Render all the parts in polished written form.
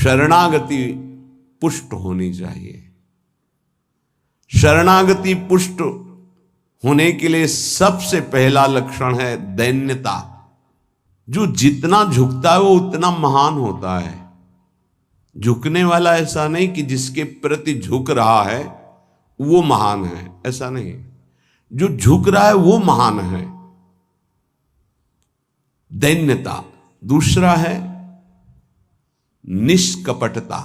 शरणागति पुष्ट होनी चाहिए। शरणागति पुष्ट होने के लिए सबसे पहला लक्षण है दैन्यता। जो जितना झुकता है वो उतना महान होता है। झुकने वाला ऐसा नहीं कि जिसके प्रति झुक रहा है वो महान है, ऐसा नहीं। जो झुक रहा है वो महान है, दैन्यता। दूसरा है निष्कपटता।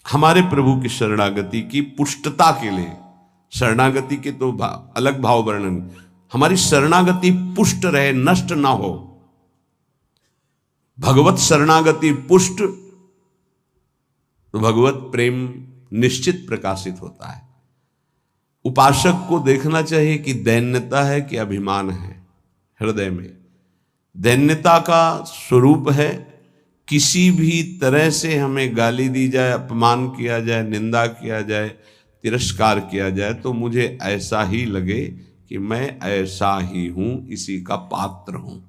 हमारे प्रभु की शरणागति की पुष्टता के लिए, शरणागति के तो अलग भाव वर्णन, हमारी शरणागति पुष्ट रहे, नष्ट ना हो। भगवत शरणागति पुष्ट तो भगवत प्रेम निश्चित प्रकाशित होता है। उपासक को देखना चाहिए कि दैन्यता है कि अभिमान है हृदय में। दैन्यता का स्वरूप है किसी भी तरह से हमें गाली दी जाए, अपमान किया जाए, निंदा किया जाए, तिरस्कार किया जाए तो मुझे ऐसा ही लगे कि मैं ऐसा ही हूं, इसी का पात्र हूं।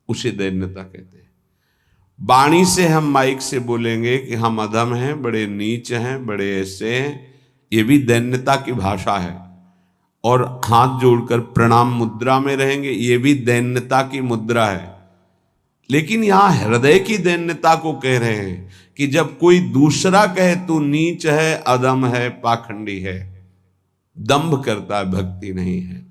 उसे दैन्यता कहते हैं। वाणी से हम माइक से बोलेंगे कि हम अधम हैं, बड़े नीच हैं, बड़े ऐसे हैं, ये भी दैन्यता की भाषा है। और हाथ जोड़कर प्रणाम मुद्रा में रहेंगे, ये भी दैन्यता की मुद्रा है। लेकिन यहां हृदय की दैन्यता को कह रहे हैं कि जब कोई दूसरा कहे तू नीच है, अधम है, पाखंडी है, दंभ करता है, भक्ति नहीं है,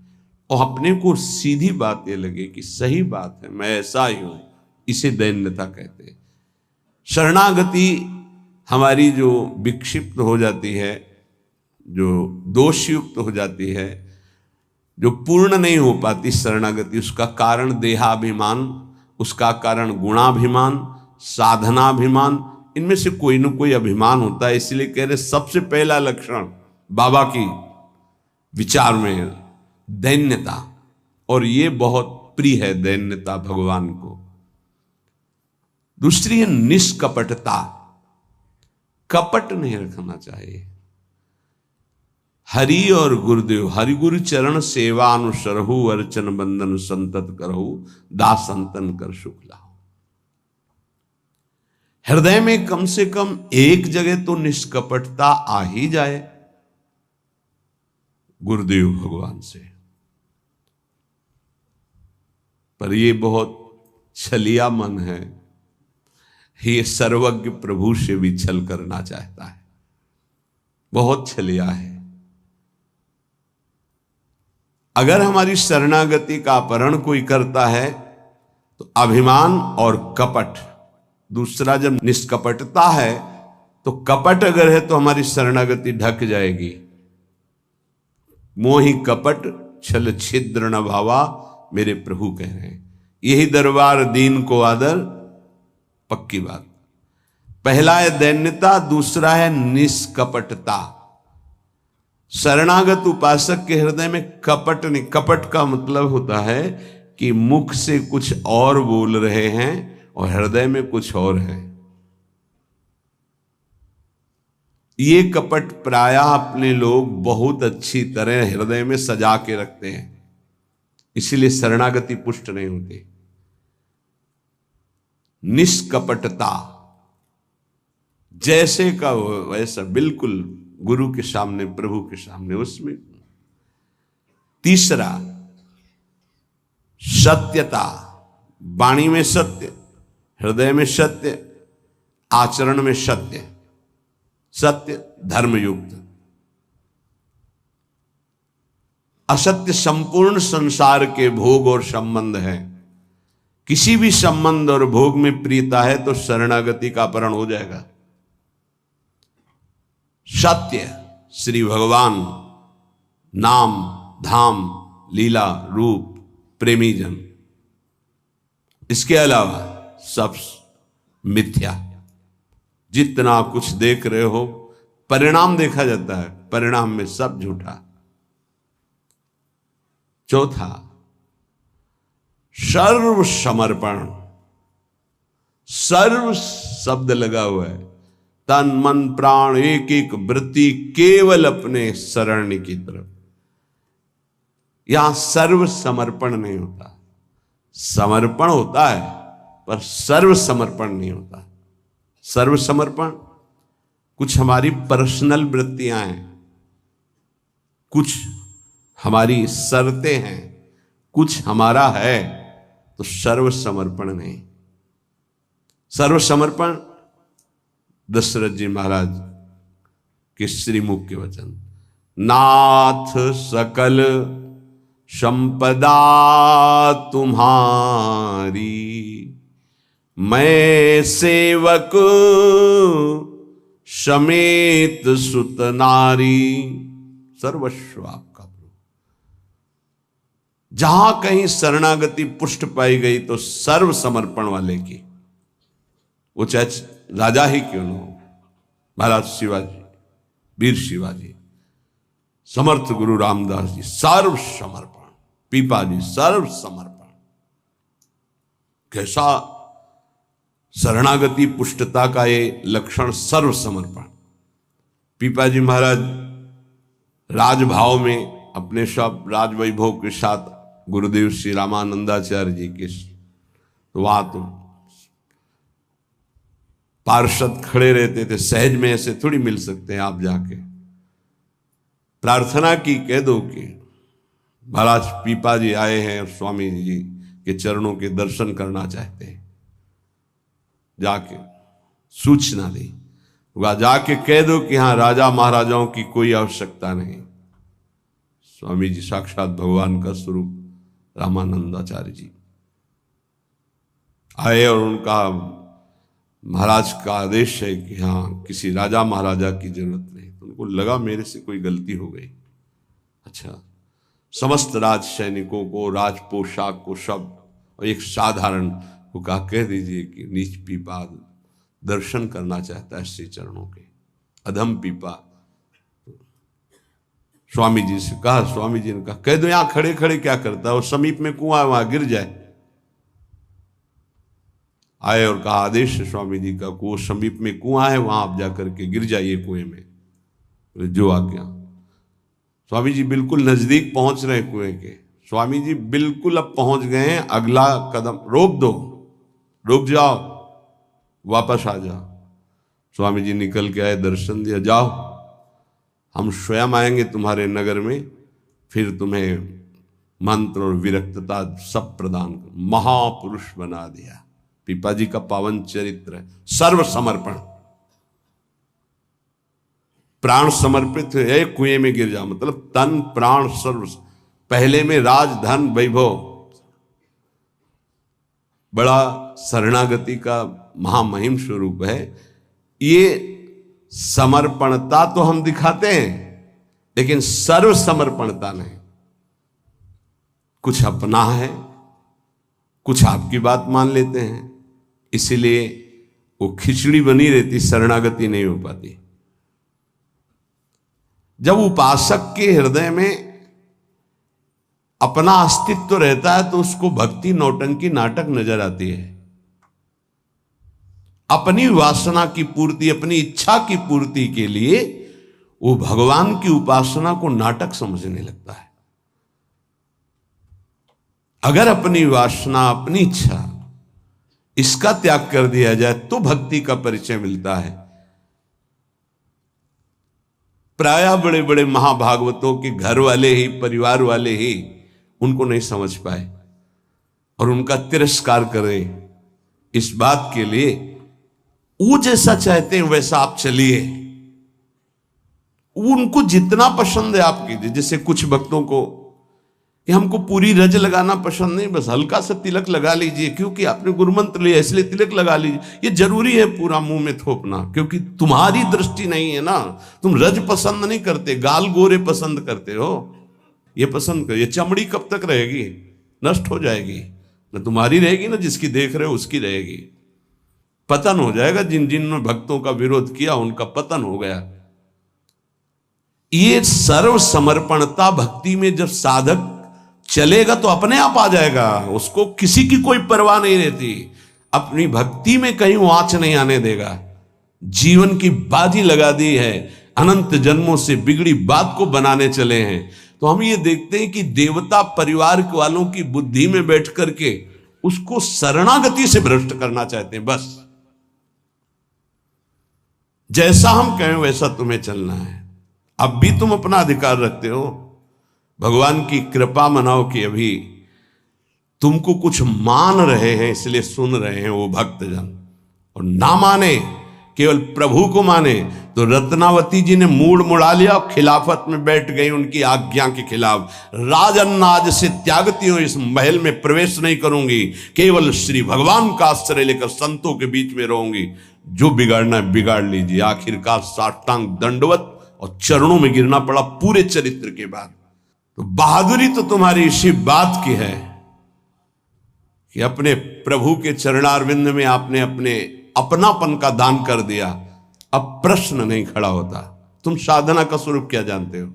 और अपने को सीधी बात ये लगे कि सही बात है, मैं ऐसा ही हूं, इसे दैन्यता कहते हैं। शरणागति हमारी जो विक्षिप्त हो जाती है, जो दोषयुक्त हो जाती है, जो पूर्ण नहीं हो पाती शरणागति, उसका कारण देहाभिमान, उसका कारण गुणाभिमान, साधनाभिमान, इनमें से कोई न कोई अभिमान होता है। इसलिए कह रहे सबसे पहला लक्षण बाबा की विचार में दैन्यता, और ये बहुत प्रिय है दैन्यता भगवान को। दूसरी है निष्कपटता। कपट नहीं रखना चाहिए। हरि और गुरुदेव, हरि गुरु चरण सेवा अनुसरहु, अर्चन बंदन संतत करहु, दास संतन कर सुख लाओ। हृदय में कम से कम एक जगह तो निष्कपटता आ ही जाए गुरुदेव भगवान से। पर ये बहुत छलिया मन है, ये सर्वज्ञ प्रभु से भी छल करना चाहता है, बहुत छलिया है। अगर हमारी शरणागति का अपहरण कोई करता है तो अभिमान और कपट। दूसरा जब निष्कपटता है तो कपट अगर है तो हमारी शरणागति ढक जाएगी। मोहि कपट छल छिद्र न भावा, मेरे प्रभु कह रहे हैं। यही दरबार दीन को आदर, पक्की बात। पहला है दैन्यता, दूसरा है निष्कपटता। शरणागत उपासक के हृदय में कपट नहीं। कपट का मतलब होता है कि मुख से कुछ और बोल रहे हैं और हृदय में कुछ और है। ये कपट प्रायः अपने लोग बहुत अच्छी तरह हृदय में सजा के रखते हैं, इसीलिए शरणागति पुष्ट नहीं होती। निष्कपटता, जैसे का वैसा, बिल्कुल गुरु के सामने, प्रभु के सामने, उसमें। तीसरा सत्यता। वाणी में सत्य, हृदय में सत्य, आचरण में सत्य, सत्य धर्मयुक्त। असत्य संपूर्ण संसार के भोग और संबंध है। किसी भी संबंध और भोग में प्रियता है तो शरणागति का अपहरण हो जाएगा। सत्य श्री भगवान, नाम, धाम, लीला, रूप, प्रेमी जन। इसके अलावा सब मिथ्या। जितना कुछ देख रहे हो परिणाम देखा जाता है, परिणाम में सब झूठा। चौथा सर्व समर्पण। सर्व शब्द लगा हुआ है, तन मन प्राण एक एक वृत्ति केवल अपने शरण की तरफ। यहां सर्व समर्पण नहीं होता। समर्पण होता है पर सर्व समर्पण नहीं होता। सर्व समर्पण कुछ हमारी पर्सनल वृत्तियां हैं, कुछ हमारी शर्तें हैं, कुछ हमारा है, तो सर्व समर्पण नहीं। सर्व समर्पण दशरथ जी महाराज के श्रीमुख के वचन, नाथ सकल संपदा तुम्हारी, मैं सेवक समेत सुत नारी, सर्वस्व आपका प्रभु। जहां कहीं शरणागति पुष्ट पाई गई तो सर्व समर्पण वाले की, वो चाहे राजा ही क्यों न हो, महाराज शिवाजी, वीर शिवाजी, समर्थ गुरु रामदास जी सर्व समर्पण, पीपा जी सर्व समर्पण। कैसा शरणागति पुष्टता का ये लक्षण, सर्व समर्पण। पीपा जी महाराज राजभाव में अपने सब राजवैभव के साथ गुरुदेव श्री रामानंदाचार्य जी के, तो वहां तो पार्षद खड़े रहते थे, सहज में ऐसे थोड़ी मिल सकते हैं आप जाके। प्रार्थना की, कह दो कि महाराज पीपा जी आए हैं और स्वामी जी के चरणों के दर्शन करना चाहते हैं, जाके सूचना दी, वह जाके कह दो कि हाँ राजा महाराजाओं की कोई आवश्यकता नहीं। स्वामी जी साक्षात भगवान का स्वरूप रामानंदाचार्य जी आए और उनका महाराज का आदेश है कि हाँ किसी राजा महाराजा की जरूरत नहीं। तो उनको लगा मेरे से कोई गलती हो गई। अच्छा, समस्त राज सैनिकों को, राज पोशाक को, सब, और एक साधारण को कहा कह दीजिए कि नीच पीपा दर्शन करना चाहता है श्री चरणों के। अधम पीपा स्वामी जी से कहा, स्वामी जी ने कहा कह दो यहां खड़े खड़े क्या करता है, और समीप में कुआं है वहां गिर जाए। आए और कहा आदेश है स्वामी जी का, वो समीप में कुआं है वहां आप जाकर के गिर जाइए कुएं में, जो आज्ञा। स्वामी जी बिल्कुल नजदीक पहुंच रहे कुएं के, स्वामी जी बिल्कुल अब पहुंच गए हैं, अगला कदम रोक दो, रुक जाओ, वापस आ जाओ। स्वामी जी निकल के आए, दर्शन दिया, जाओ हम स्वयं आएंगे तुम्हारे नगर में, फिर तुम्हें मंत्र और विरक्तता सब प्रदान कर। महापुरुष बना दिया। पीपा जी का पावन चरित्र है, सर्व समर्पण, प्राण समर्पित है, कुएं में गिर जा, मतलब तन प्राण सर्व। पहले में राज धन वैभव, बड़ा शरणागति का महामहिम स्वरूप है। ये समर्पणता तो हम दिखाते हैं, लेकिन सर्व समर्पणता नहीं। कुछ अपना है, कुछ आपकी बात मान लेते हैं, इसीलिए वो खिचड़ी बनी रहती, शरणागति नहीं हो पाती। जब उपासक के हृदय में अपना अस्तित्व रहता है तो उसको भक्ति नौटंकी नाटक नजर आती है। अपनी वासना की पूर्ति, अपनी इच्छा की पूर्ति के लिए वो भगवान की उपासना को नाटक समझने लगता है। अगर अपनी वासना, अपनी इच्छा, इसका त्याग कर दिया जाए तो भक्ति का परिचय मिलता है। प्रायः बड़े बड़े महाभागवतों के घर वाले ही, परिवार वाले ही उनको नहीं समझ पाए और उनका तिरस्कार करें। इस बात के लिए वो जैसा चाहते हैं वैसा आप चलिए, उनको जितना पसंद है आप कीजिए। जैसे कुछ भक्तों को कि हमको पूरी रज लगाना पसंद नहीं, बस हल्का सा तिलक लगा लीजिए, क्योंकि आपने गुरुमंत्र लिया इसलिए तिलक लगा लीजिए। ये जरूरी है पूरा मुंह में थोपना, क्योंकि तुम्हारी दृष्टि नहीं है ना, तुम रज पसंद नहीं करते, गाल गोरे पसंद करते हो। ये पसंद कर, ये चमड़ी कब तक रहेगी, नष्ट हो जाएगी, न तुम्हारी रहेगी ना जिसकी देख रहे हो उसकी रहेगी। पतन हो जाएगा। जिन जिन ने भक्तों का विरोध किया उनका पतन हो गया। ये सर्व समर्पणता भक्ति में जब साधक चलेगा तो अपने आप आ जाएगा, उसको किसी की कोई परवाह नहीं रहती। अपनी भक्ति में कहीं आंच नहीं आने देगा। जीवन की बाजी लगा दी है, अनंत जन्मों से बिगड़ी बात को बनाने चले हैं। तो हम ये देखते हैं कि देवता परिवार वालों की बुद्धि में बैठ करके उसको शरणागति से भ्रष्ट करना चाहते हैं। बस जैसा हम कहें वैसा तुम्हें चलना है। अब भी तुम अपना अधिकार रखते हो। भगवान की कृपा मनाओ कि अभी तुमको कुछ मान रहे हैं, इसलिए सुन रहे हैं वो भक्तजन, और ना माने, केवल प्रभु को माने, तो रत्नावती जी ने मूड मुड़ा लिया और खिलाफत में बैठ गई उनकी आज्ञा के खिलाफ। राजन्नाज से त्यागती हूं, इस महल में प्रवेश नहीं करूंगी, केवल श्री भगवान का आश्रय लेकर संतों के बीच में रहूंगी। जो बिगाड़ना है बिगाड़ लीजिए। आखिरकार साष्टांग दंडवत और चरणों में गिरना पड़ा पूरे चरित्र के बाद। तो बहादुरी तो तुम्हारी इसी बात की है कि अपने प्रभु के चरणारविंद में आपने अपने अपनापन का दान कर दिया। अब प्रश्न नहीं खड़ा होता, तुम साधना का स्वरूप क्या जानते हो?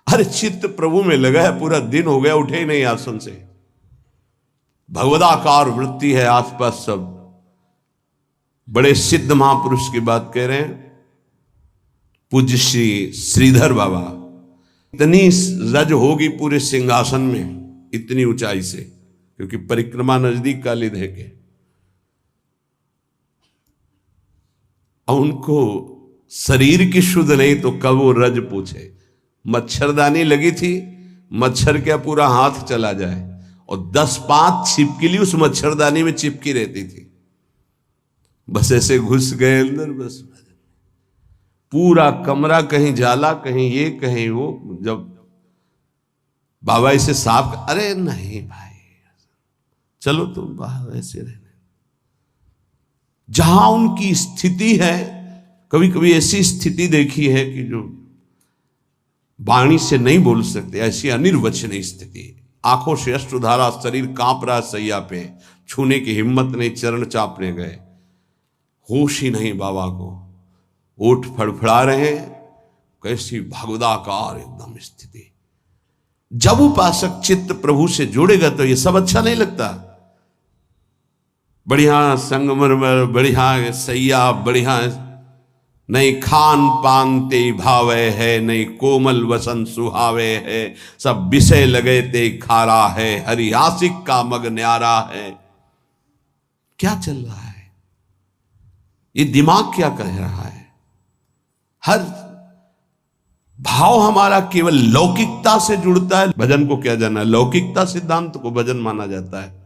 अरे चित्त प्रभु में लगा है, पूरा दिन हो गया उठे ही नहीं आसन से। भगवदाकार वृत्ति है आसपास सब। बड़े सिद्ध महापुरुष की बात कह रहे हैं, पूज्य श्री श्रीधर बाबा। इतनी रज होगी पूरे सिंहासन में, इतनी ऊंचाई से, क्योंकि परिक्रमा नजदीक कालीधे के। और उनको शरीर की शुद्ध नहीं तो कब वो रज पूछे। मच्छरदानी लगी थी, मच्छर क्या पूरा हाथ चला जाए, और 10-5 छिपकली उस मच्छरदानी में चिपकी रहती थी। बस ऐसे घुस गए अंदर, बस पूरा कमरा कहीं जाला, कहीं ये कहीं वो। जब बाबा इसे साफ, अरे नहीं भाई चलो तुम बाहर ऐसे रहने। जहां उनकी स्थिति है, कभी कभी ऐसी स्थिति देखी है कि जो वाणी से नहीं बोल सकते, ऐसी अनिर्वचनीय स्थिति। आंखों से अश्रुधारा, शरीर कांप रहा सैया पे, छूने की हिम्मत नहीं, चरण चापने गए, होश ही नहीं बाबा को, ओठ फड़फड़ा रहे, कैसी भगवदाकार एकदम स्थिति। जब उपासक चित्त प्रभु से जुड़ेगा तो ये सब अच्छा नहीं लगता। बढ़िया संगमरमर, बढ़िया सैया, बढ़िया नहीं खान पान ते भावे है, नहीं कोमल वसन सुहावे है, सब विषय लगे ते खारा है, हरियासिक का मग न्यारा है। क्या चल रहा है? ये दिमाग क्या कह रहा है? हर भाव हमारा केवल लौकिकता से जुड़ता है। भजन को क्या जाना, लौकिकता सिद्धांत को भजन माना जाता है।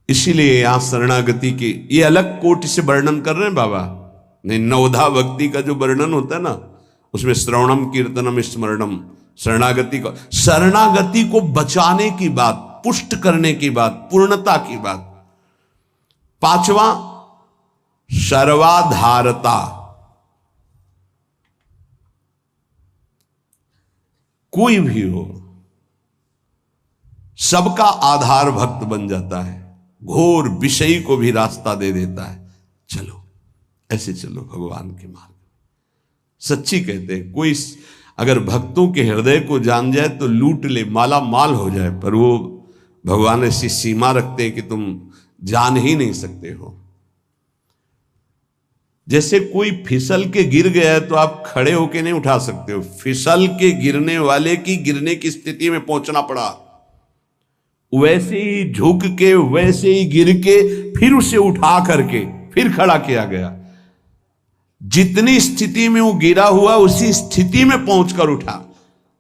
इसीलिए यहां शरणागति की ये अलग कोटि से वर्णन कर रहे हैं बाबा। नहीं, नवधा भक्ति का जो वर्णन होता है ना, उसमें श्रवणम कीर्तनम स्मरणम, शरणागति को बचाने की बात, पुष्ट करने की बात, पूर्णता की बात। 5वां सर्वाधारता। कोई भी हो, सबका आधार भक्त बन जाता है, घोर विषयी को भी रास्ता दे देता है। चलो ऐसे चलो भगवान के मार्ग में। सच्ची कहते हैं, कोई अगर भक्तों के हृदय को जान जाए तो लूट ले, माला माल हो जाए, पर वो भगवान ऐसी सीमा रखते हैं कि तुम जान ही नहीं सकते हो। जैसे कोई फिसल के गिर गया है तो आप खड़े होके नहीं उठा सकते हो, फिसल के गिरने वाले की गिरने की स्थिति में पहुंचना पड़ा। वैसे ही झुक के, वैसे ही गिर के, फिर उसे उठा करके फिर खड़ा किया गया। जितनी स्थिति में वो गिरा हुआ, उसी स्थिति में पहुंचकर उठा।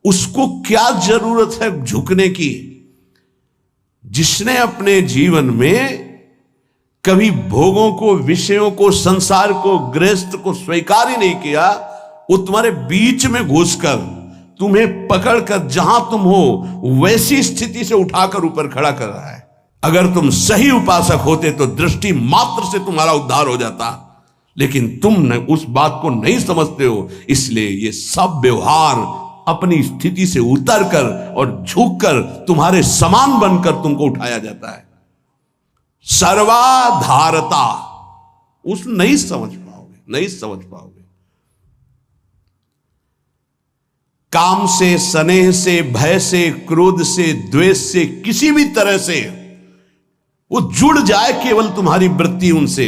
उसको क्या जरूरत है झुकने की? जिसने अपने जीवन में कभी भोगों को, विषयों को, संसार को, गृहस्थ को स्वीकार ही नहीं किया, वो तुम्हारे बीच में घुसकर तुम्हें पकड़कर जहां तुम हो वैसी स्थिति से उठाकर ऊपर खड़ा कर रहा है। अगर तुम सही उपासक होते तो दृष्टि मात्र से तुम्हारा उद्धार हो जाता, लेकिन तुम उस बात को नहीं समझते हो। इसलिए ये सब व्यवहार अपनी स्थिति से उतरकर और झुककर तुम्हारे समान बनकर तुमको उठाया जाता है। सर्वाधारता उस नहीं समझ पाओगे, नहीं समझ पाओगे। काम से, स्नेह से, भय से, क्रोध से, द्वेष से, किसी भी तरह से वो जुड़ जाए केवल तुम्हारी वृत्ति उनसे,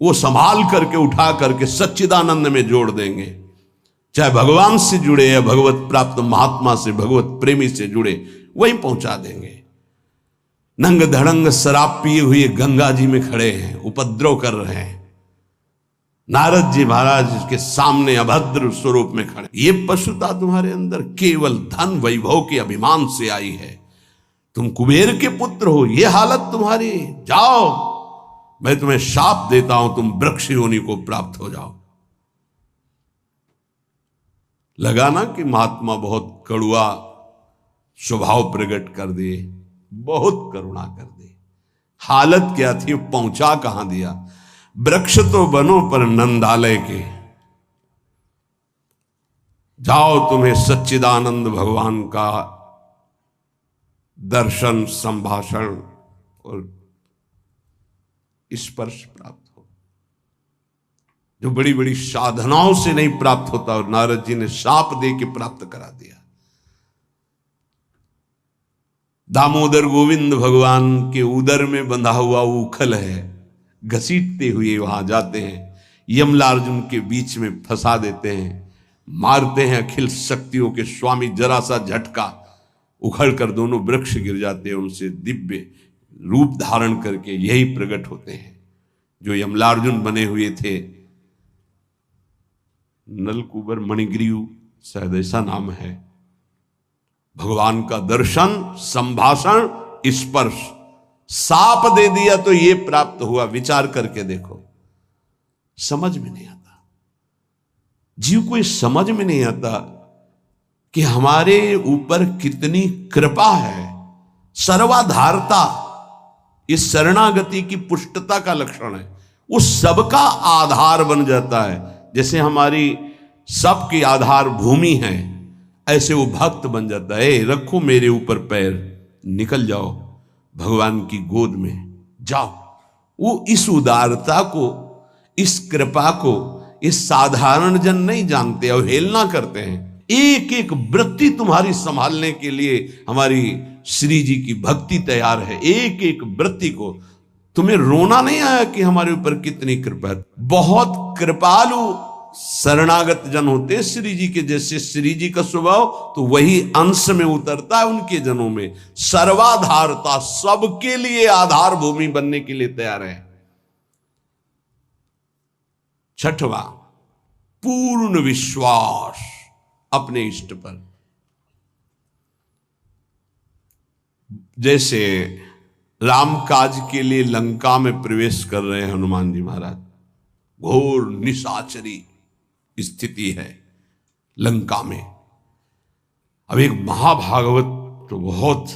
वो संभाल करके उठा करके सच्चिदानंद में जोड़ देंगे। चाहे भगवान से जुड़े या भगवत प्राप्त महात्मा से, भगवत प्रेमी से जुड़े, वहीं पहुंचा देंगे। नंग धड़ंग शराब पिए हुए गंगा जी में खड़े हैं, उपद्रव कर रहे हैं, नारद जी महाराज के सामने अभद्र स्वरूप में खड़े, ये पशुता तुम्हारे अंदर केवल धन वैभव के अभिमान से आई है, तुम कुबेर के पुत्र हो, ये हालत तुम्हारी, जाओ मैं तुम्हें शाप देता हूं, तुम वृक्ष योनि को प्राप्त हो जाओ। लगा ना कि महात्मा बहुत कड़ुआ स्वभाव प्रकट कर दे, बहुत करुणा कर दे। हालत क्या थी, पहुंचा कहां दिया, वृक्ष तो बनो पर नंदालय के, जाओ तुम्हें सच्चिदानंद भगवान का दर्शन, संभाषण और स्पर्श प्राप्त हो, जो बड़ी बड़ी साधनाओं से नहीं प्राप्त होता, और नारद जी ने शाप दे के प्राप्त करा दिया। दामोदर गोविंद भगवान के उदर में बंधा हुआ उखल है, घसीटते हुए वहां जाते हैं, यमलार्जुन के बीच में फंसा देते हैं, मारते हैं अखिल शक्तियों के स्वामी, जरा सा झटका उखड़ कर दोनों वृक्ष गिर जाते हैं, उनसे दिव्य रूप धारण करके यही प्रकट होते हैं जो यमलार्जुन बने हुए थे। नलकुबर मणिग्रीव शायद ऐसा नाम है। भगवान का दर्शन, संभाषण, स्पर्श, साप दे दिया तो ये प्राप्त हुआ। विचार करके देखो, समझ में नहीं आता, जीव को समझ में नहीं आता कि हमारे ऊपर कितनी कृपा है। सर्वाधारता इस शरणागति की पुष्टता का लक्षण है, वो सबका आधार बन जाता है। जैसे हमारी सबकी आधार भूमि है, ऐसे वो भक्त बन जाता है। रखो मेरे ऊपर पैर, निकल जाओ भगवान की गोद में जाओ। वो इस उदारता को, इस कृपा को इस साधारण जन नहीं जानते, अवहेलना करते हैं। एक एक वृत्ति तुम्हारी संभालने के लिए हमारी श्री जी की भक्ति तैयार है। एक एक वृत्ति को तुम्हें रोना नहीं आया कि हमारे ऊपर कितनी कृपा है। बहुत कृपालु शरणागत जन होते हैं श्री जी के, जैसे श्री जी का स्वभाव तो वही अंश में उतरता है उनके जनों में। सर्वाधारता, सबके लिए आधार भूमि बनने के लिए तैयार है। छठवां, पूर्ण विश्वास अपने इष्ट पर। जैसे राम काज के लिए लंका में प्रवेश कर रहे हैं हनुमान जी महाराज, घोर निशाचरी स्थिति है लंका में। अब एक महाभागवत तो बहुत,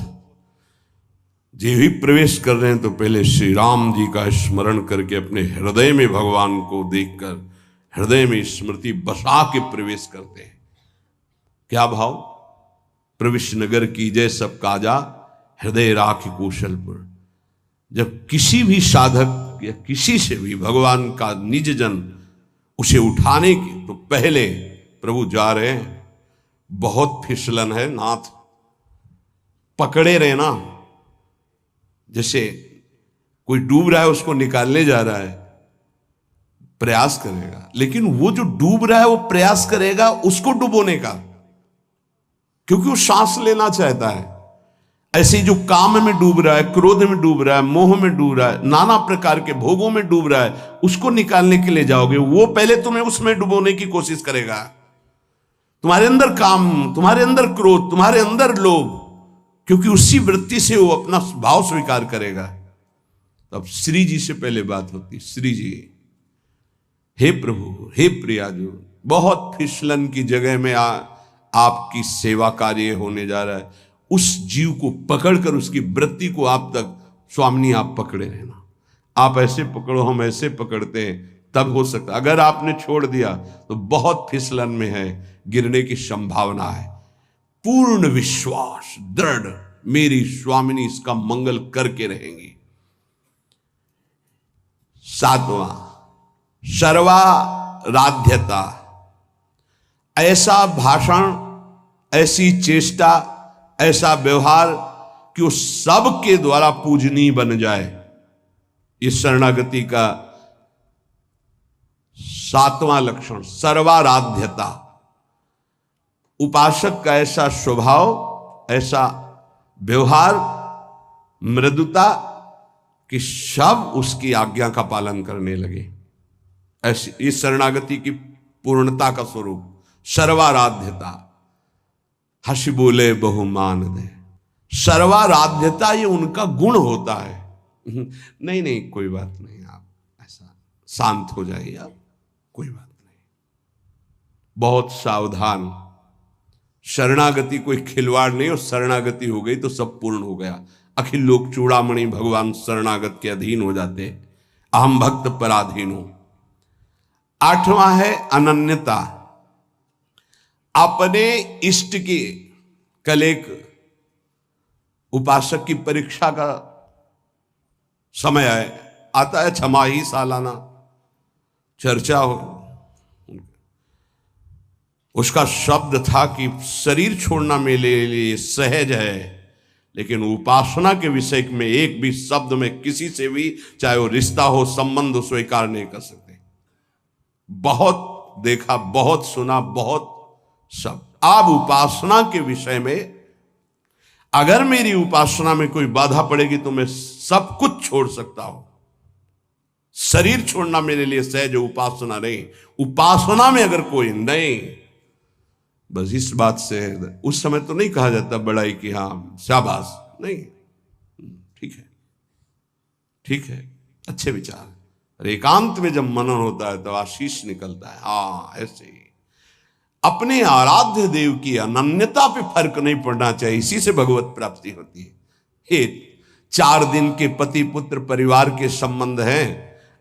जो भी प्रवेश कर रहे हैं तो पहले श्री राम जी का स्मरण करके अपने हृदय में भगवान को देखकर हृदय में स्मृति बसा के प्रवेश करते हैं। क्या भाव, प्रविश नगर की जय सब काजा, हृदय राख कौशलपुर। जब किसी भी साधक या किसी से भी भगवान का निज जन उसे उठाने की, तो पहले प्रभु जा रहे हैं, बहुत फिसलन है नाथ, पकड़े रहना। जैसे कोई डूब रहा है उसको निकालने जा रहा है, प्रयास करेगा, लेकिन वो जो डूब रहा है वो प्रयास करेगा उसको डुबोने का, क्योंकि वो सांस लेना चाहता है। ऐसे जो काम में डूब रहा है, क्रोध में डूब रहा है, मोह में डूब रहा है, नाना प्रकार के भोगों में डूब रहा है, उसको निकालने के लिए जाओगे, वो पहले तुम्हें उसमें डुबोने की कोशिश करेगा। तुम्हारे अंदर काम, तुम्हारे अंदर क्रोध, तुम्हारे अंदर लोभ, क्योंकि उसी वृत्ति से वो अपना भाव स्वीकार करेगा। तब श्री जी से पहले बात होती, श्री जी, हे प्रभु, हे प्रियाजू, बहुत फिसलन की जगह में आपकी सेवा कार्य होने जा रहा है। उस जीव को पकड़कर उसकी वृत्ति को आप तक, स्वामिनी आप पकड़े रहना, आप ऐसे पकड़ो, हम ऐसे पकड़ते हैं, तब हो सकता। अगर आपने छोड़ दिया तो बहुत फिसलन में है, गिरने की संभावना है। पूर्ण विश्वास, दृढ़, मेरी स्वामिनी इसका मंगल करके रहेंगी। सातवां, सर्वाराध्यता, ऐसा भाषण, ऐसी चेष्टा, ऐसा व्यवहार कि वो सब के द्वारा पूजनीय बन जाए। इस शरणागति का सातवां लक्षण, सर्वाराध्यता। उपासक का ऐसा स्वभाव, ऐसा व्यवहार, मृदुता कि सब उसकी आज्ञा का पालन करने लगे। ऐसी इस शरणागति की पूर्णता का स्वरूप सर्वाराध्यता। हंस बोले बहुमान दे, सर्वाराध्यता ये उनका गुण होता है। नहीं नहीं कोई बात नहीं, आप ऐसा शांत हो जाइए, आप कोई बात नहीं, बहुत सावधान। शरणागति कोई खिलवाड़ नहीं, और शरणागति हो गई तो सब पूर्ण हो गया। अखिल लोक चूड़ामणि भगवान शरणागत के अधीन हो जाते, अहम भक्त पराधीन हूं। आठवां है अनन्यता। अपने इष्ट की, कल एक उपासक की परीक्षा का समय आता है, छमाही सालाना चर्चा हो, उसका शब्द था कि शरीर छोड़ना मेरे लिए सहज है, लेकिन उपासना के विषय में एक भी शब्द में किसी से भी, चाहे वो रिश्ता हो संबंध, स्वीकार नहीं कर सकते। बहुत देखा, बहुत सुना, बहुत सब। अब उपासना के विषय में अगर मेरी उपासना में कोई बाधा पड़ेगी तो मैं सब कुछ छोड़ सकता हूं। शरीर छोड़ना मेरे लिए सहज, उपासना नहीं। उपासना में अगर कोई नहीं, बस इस बात से उस समय तो नहीं कहा जाता बड़ाई कि हाँ शाबाश, नहीं, ठीक है, ठीक है, अच्छे विचार। एकांत में जब मनन होता है तो आशीष निकलता है। हाँ, ऐसे ही अपने आराध्य देव की अनन्यता पे फर्क नहीं पड़ना चाहिए, इसी से भगवत प्राप्ति होती है। हे 4 दिन के पति पुत्र परिवार के संबंध हैं,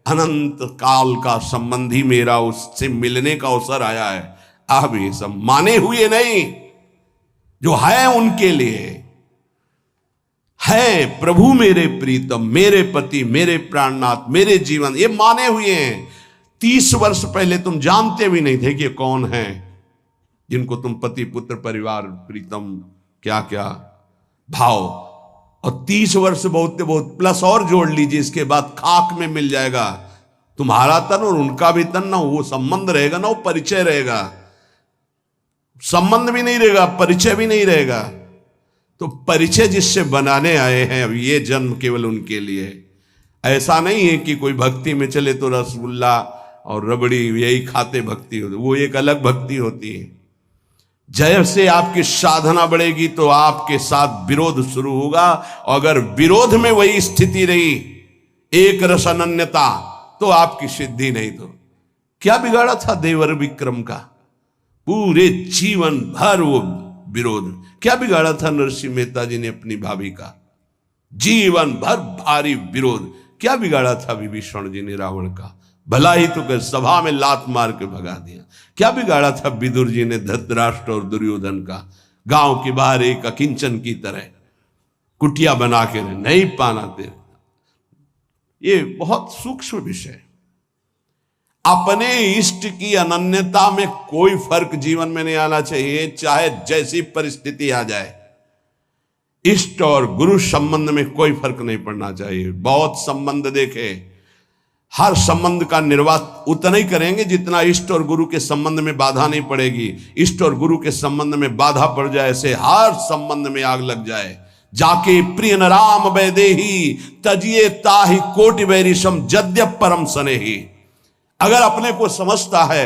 अनंत काल का संबंधी मेरा उससे मिलने का अवसर आया है। अब ये सब माने हुए नहीं, जो है उनके लिए है प्रभु मेरे प्रीतम, मेरे पति, मेरे प्राणनाथ, मेरे जीवन, ये माने हुए हैं। 30 वर्ष पहले तुम जानते भी नहीं थे कि कौन है जिनको तुम पति पुत्र परिवार प्रीतम क्या क्या भाव, और 30 वर्ष बहुत बहुत प्लस और जोड़ लीजिए, इसके बाद खाक में मिल जाएगा तुम्हारा तन और उनका भी तन। ना वो संबंध रहेगा, ना वो परिचय रहेगा। संबंध भी नहीं रहेगा, परिचय भी नहीं रहेगा। तो परिचय जिससे बनाने आए हैं, अब ये जन्म केवल उनके लिए। ऐसा नहीं है कि कोई भक्ति में चले तो रसगुल्ला और रबड़ी यही खाते भक्ति होती, वो एक अलग भक्ति होती है। जैसे आपकी साधना बढ़ेगी तो आपके साथ विरोध शुरू होगा, और अगर विरोध में वही स्थिति रही, एक रस अनन्यता, तो आपकी सिद्धि नहीं। तो क्या बिगाड़ा था देवर विक्रम का? पूरे जीवन भर वो विरोध। क्या बिगाड़ा था नरसिंह मेहता जी ने अपनी भाभी का? जीवन भर भारी विरोध। क्या बिगाड़ा था विभीषण जी ने रावण का? भला ही तो कर सभा में लात मार के भगा दिया। क्या बिगाड़ा था विदुर जी ने धृतराष्ट्र और दुर्योधन का? गांव के बाहर एक अकिंचन की तरह कुटिया बना के नहीं पाना दे। ये बहुत सूक्ष्म विषय। अपने इष्ट की अनन्यता में कोई फर्क जीवन में नहीं आना चाहिए, चाहे जैसी परिस्थिति आ जाए। इष्ट और गुरु संबंध में कोई फर्क नहीं पड़ना चाहिए। बहुत संबंध देखे, हर संबंध का निर्वाह उतना ही करेंगे जितना इष्ट और गुरु के संबंध में बाधा नहीं पड़ेगी। इष्ट और गुरु के संबंध में बाधा पड़ जाए से हर संबंध में आग लग जाए। जाके प्रिय न राम वैदेही, तजिए ताहि कोटि वैरिशम जद्यप परम सनेही। अगर अपने को समझता है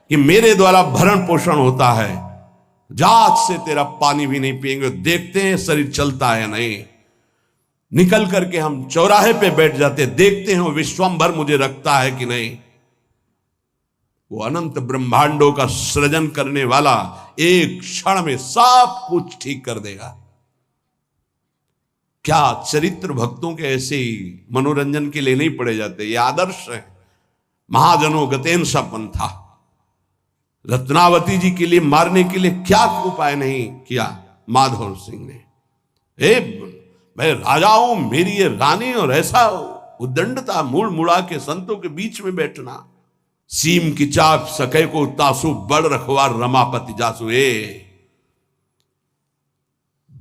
कि मेरे द्वारा भरण पोषण होता है, जात से तेरा पानी भी नहीं पिएंगे, देखते हैं शरीर चलता है नहीं। निकल करके हम चौराहे पे बैठ जाते, देखते हैं विश्वंभर मुझे रखता है कि नहीं। वो अनंत ब्रह्मांडों का सृजन करने वाला एक क्षण में सब कुछ ठीक कर देगा। क्या चरित्र भक्तों के ऐसे ही मनोरंजन के लिए नहीं पड़े जाते? ये आदर्श है। महाजनों गतेन सा पंथा। रत्नावती जी के लिए मारने के लिए क्या उपाय नहीं किया माधव सिंह ने? मैं राजा हूं, मेरी ये रानी, और ऐसा उद्दंडता, मुड़ मुड़ा के संतों के बीच में बैठना। सीम की चाप सके को तासु, बड़ रखवार रमापति जासु।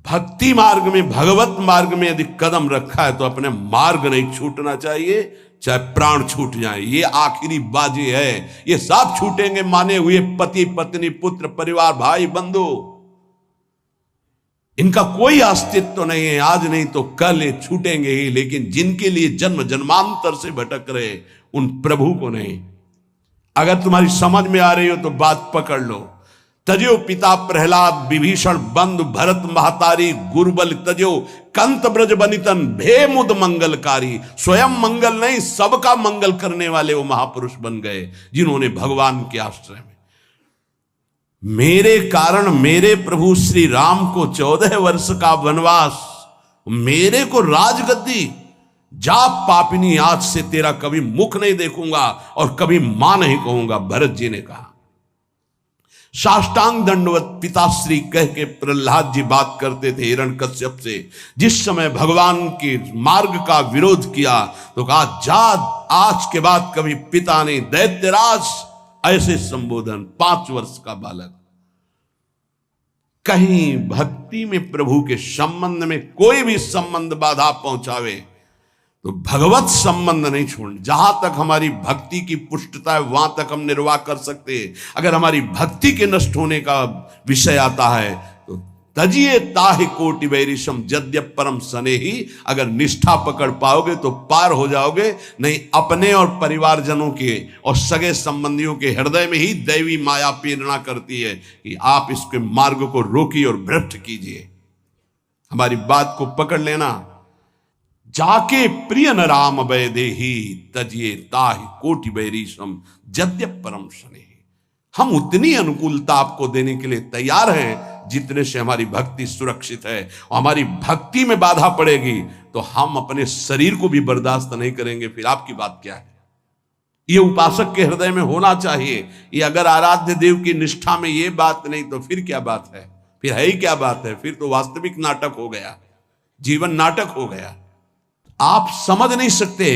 भक्ति मार्ग में, भगवत मार्ग में यदि कदम रखा है तो अपने मार्ग नहीं छूटना चाहिए, चाहे प्राण छूट जाए। ये आखिरी बाजी है। ये सब छूटेंगे, माने हुए पति पत्नी पुत्र परिवार भाई बंधु, इनका कोई अस्तित्व तो नहीं है। आज नहीं तो कल ये छूटेंगे ही। लेकिन जिनके लिए जन्म जन्मांतर से भटक रहे, उन प्रभु को नहीं। अगर तुम्हारी समझ में आ रही हो तो बात पकड़ लो। तजो पिता प्रहलाद विभीषण बंधु भरत महतारी गुरुबल तजो कंत ब्रज बनितन भे मुद मंगलकारी। स्वयं मंगल नहीं, सबका मंगल करने वाले वो महापुरुष बन गए जिन्होंने भगवान के आश्रय में मेरे कारण मेरे प्रभु श्री राम को 14 वर्ष का वनवास, मेरे को राजगद्दी, जा पापिनी आज से तेरा कभी मुख नहीं देखूंगा और कभी मां नहीं कहूंगा, भरत जी ने कहा। साष्टांग दंडवत पिताश्री कह के प्रहलाद जी बात करते थे हिरण्यकश्यप से। जिस समय भगवान के मार्ग का विरोध किया तो कहा, जा आज के बाद कभी पिता ने दैत्यराज, ऐसे संबोधन। 5 वर्ष का बालक। कहीं भक्ति में प्रभु के संबंध में कोई भी संबंध बाधा पहुंचावे तो भगवत संबंध नहीं छोड़। जहां तक हमारी भक्ति की पुष्टता है वहां तक हम निर्वाह कर सकते हैं। अगर हमारी भक्ति के नष्ट होने का विषय आता है तो तजिए ताहि कोटि वैरिशम यद्यप परम सने ही। अगर निष्ठा पकड़ पाओगे तो पार हो जाओगे, नहीं अपने और परिवारजनों के और सगे संबंधियों के हृदय में ही दैवी माया प्रेरणा करती है कि आप इसके मार्ग को रोकिए और भ्रष्ट कीजिए। हमारी बात को पकड़ लेना। जाके प्रिय न राम वैदेही तजिए ताहि कोटि वैरिशम यद्यप परम शनि। हम उतनी अनुकूलता आपको देने के लिए तैयार हैं जितने से हमारी भक्ति सुरक्षित है। और हमारी भक्ति में बाधा पड़ेगी तो हम अपने शरीर को भी बर्दाश्त नहीं करेंगे। फिर आपकी बात क्या है? ये उपासक के हृदय में होना चाहिए। ये अगर आराध्य देव की निष्ठा में ये बात नहीं तो फिर क्या बात है? फिर है ही क्या बात है? फिर तो वास्तविक नाटक हो गया, जीवन नाटक हो गया। आप समझ नहीं सकते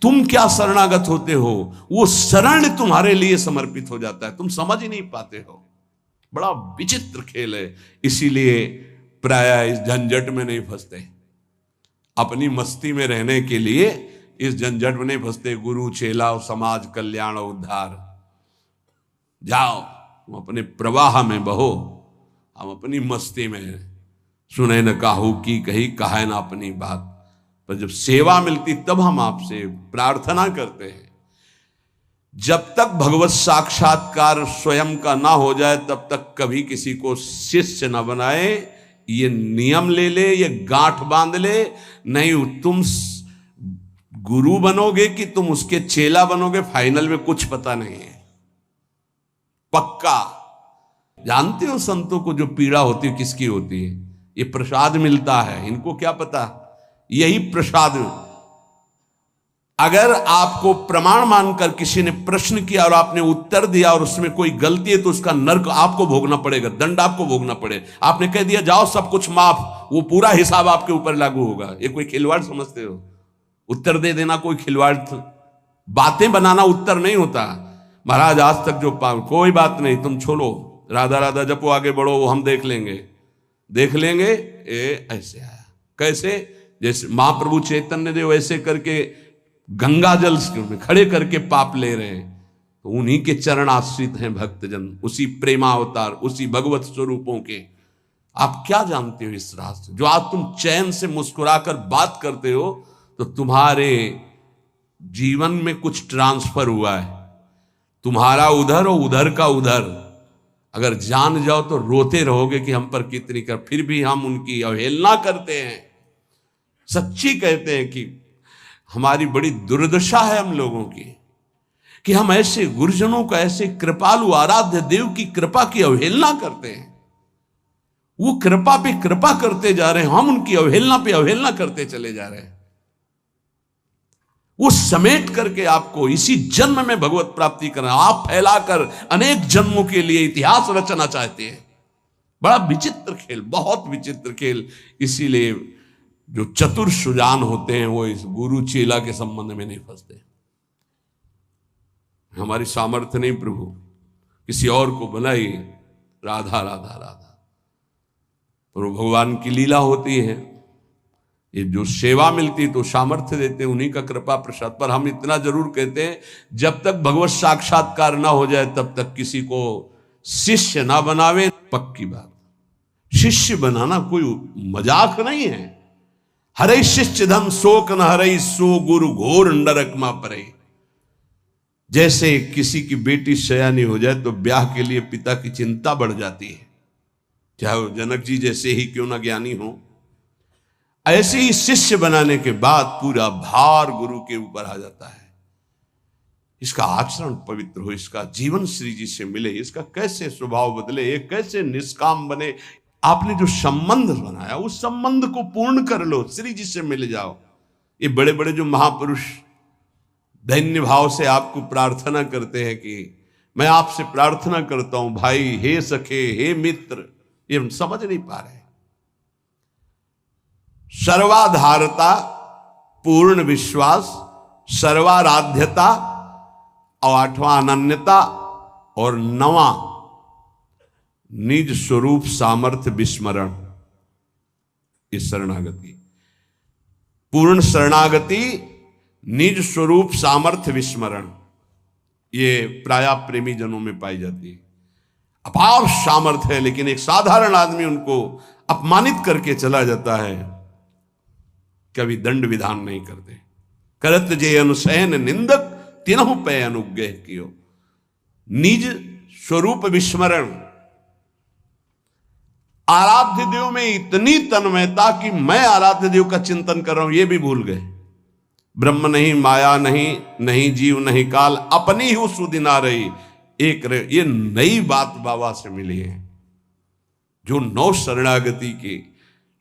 तुम क्या शरणागत होते हो, वो शरण तुम्हारे लिए समर्पित हो जाता है, तुम समझ ही नहीं पाते हो। बड़ा विचित्र खेल है। इसीलिए प्राय इस झंझट में नहीं फंसते। अपनी मस्ती में रहने के लिए इस झंझट में नहीं फंसते। गुरु चेला समाज कल्याण उद्धार, जाओ तुम अपने प्रवाह में बहो, हम अपनी मस्ती में। सुने न काहू की कही, कहे ना अपनी बात। पर जब सेवा मिलती तब हम आपसे प्रार्थना करते हैं। जब तक भगवत साक्षात्कार स्वयं का ना हो जाए तब तक कभी किसी को शिष्य न बनाए। ये नियम ले ले, ये गांठ बांध ले। नहीं तुम गुरु बनोगे कि तुम उसके चेला बनोगे, फाइनल में कुछ पता नहीं है। पक्का जानते हो संतों को जो पीड़ा होती है किसकी होती है? ये प्रसाद मिलता है, इनको क्या पता। यही प्रसाद। अगर आपको प्रमाण मानकर किसी ने प्रश्न किया और आपने उत्तर दिया और उसमें कोई गलती है तो उसका नर्क आपको भोगना पड़ेगा, दंड आपको भोगना पड़े। आपने कह दिया जाओ सब कुछ माफ, वो पूरा हिसाब आपके ऊपर लागू होगा। ये कोई खिलवाड़ समझते हो? उत्तर दे देना कोई खिलवाड़? बातें बनाना उत्तर नहीं होता। महाराज आज तक जो कोई बात नहीं, तुम छोड़ो, राधा राधा जपो, आगे बढ़ो, वो हम देख लेंगे। ऐसे आया कैसे? जैसे महाप्रभु चैतन्य देव ऐसे करके गंगा जल में खड़े करके पाप ले रहे हैं, तो उन्हीं के चरण आश्रित हैं भक्तजन, उसी प्रेमावतार, उसी भगवत स्वरूपों के। आप क्या जानते हो इस राज से? जो आज तुम चैन से मुस्कुराकर बात करते हो तो तुम्हारे जीवन में कुछ ट्रांसफर हुआ है। तुम्हारा उधर और उधर का उधर। अगर जान जाओ तो रोते रहोगे कि हम पर कितनी कर, फिर भी हम उनकी अवहेलना करते हैं। सच्ची कहते हैं कि हमारी बड़ी दुर्दशा है हम लोगों की कि हम ऐसे गुरुजनों का, ऐसे कृपालु आराध्य देव की कृपा की अवहेलना करते हैं। वो कृपा पे कृपा करते जा रहे हैं, हम उनकी अवहेलना पे अवहेलना करते चले जा रहे हैं। वो समेट करके आपको इसी जन्म में भगवत प्राप्ति करना, आप फैलाकर अनेक जन्मों के लिए इतिहास रचना चाहते हैं। बड़ा विचित्र खेल, बहुत विचित्र खेल। इसीलिए जो चतुर सुजान होते हैं वो इस गुरु चेला के संबंध में नहीं फंसते। हमारी सामर्थ्य नहीं प्रभु, किसी और को बनाई, राधा राधा राधा। और भगवान की लीला होती है। ये जो सेवा मिलती तो सामर्थ्य देते, उन्हीं का कृपा प्रसाद। पर हम इतना जरूर कहते हैं, जब तक भगवत साक्षात्कार ना हो जाए तब तक किसी को शिष्य ना बनावे। पक्की बात, शिष्य बनाना कोई मजाक नहीं है। हरे शिष्य धम शोक न हरे, सो गुरु घोर नरक मा परे। जैसे किसी की बेटी सयानी हो जाए तो ब्याह के लिए पिता की चिंता बढ़ जाती है, चाहे वो जनक जी जैसे ही क्यों ना ज्ञानी हो। ऐसे ही शिष्य बनाने के बाद पूरा भार गुरु के ऊपर आ जाता है। इसका आचरण पवित्र हो, इसका जीवन श्री जी से मिले, इसका कैसे स्वभाव बदले, ये कैसे निष्काम बने। आपने जो संबंध बनाया उस संबंध को पूर्ण कर लो, श्री जी से मिल जाओ। ये बड़े बड़े जो महापुरुष दैन्य भाव से आपको प्रार्थना करते हैं कि मैं आपसे प्रार्थना करता हूं भाई, हे सखे, हे मित्र, ये हम समझ नहीं पा रहे। सर्वाधारता, पूर्ण विश्वास, सर्वाराध्यता और आठवां अनन्यता और नवां निज स्वरूप सामर्थ्य विस्मरण, इस शरणागति। पूर्ण शरणागति, निज स्वरूप सामर्थ्य विस्मरण, ये प्राय प्रेमी जनों में पाई जाती है। अपार सामर्थ्य है लेकिन एक साधारण आदमी उनको अपमानित करके चला जाता है, कभी दंड विधान नहीं करते। करत जे अनुसैन निंदक तिनहु पे अनुग्रह कियो। निज स्वरूप विस्मरण, आराध्य देव में इतनी तन्मयता कि मैं आराध्य देव का चिंतन कर रहा हूं ये भी भूल गए। ब्रह्म नहीं, माया नहीं, नहीं जीव नहीं काल, अपनी ही सुदिना रही एक रहे। ये नई बात बाबा से मिली है, जो नौ शरणागति के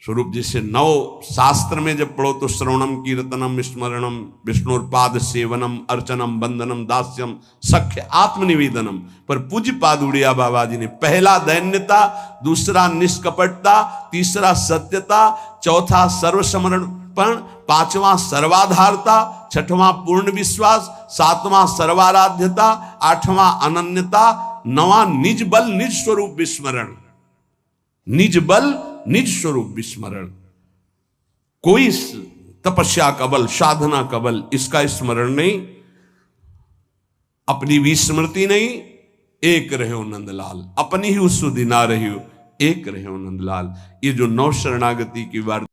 स्वरूप। जैसे नौ शास्त्र में जब पढ़ो तो श्रवणम, कीर्तनम, स्मरणम, विष्णुपाद सेवनम, अर्चनम, बंदनम, दास्यम, सख्य, आत्मनिवेदनम। पर पूज्य पाद उड़िया बाबा जी ने पहला दैन्यता, दूसरा निष्कपटता, तीसरा सत्यता, चौथा सर्वसमर्पण, पांचवां सर्वाधारता, छठवां पूर्ण विश्वास, सातवां सर्वाराध्यता, आठवां अनन्यता, नवां निज बल निज स्वरूप विस्मरण। निज बल निज स्वरूप विस्मरण, कोई तपस्या का बल, साधना का बल, इसका स्मरण नहीं, अपनी भी स्मृति नहीं। एक रहे हो नंदलाल, अपनी ही उस सुदिना रही हो, एक रहे हो नंदलाल। ये जो नौ शरणागति की वार्ता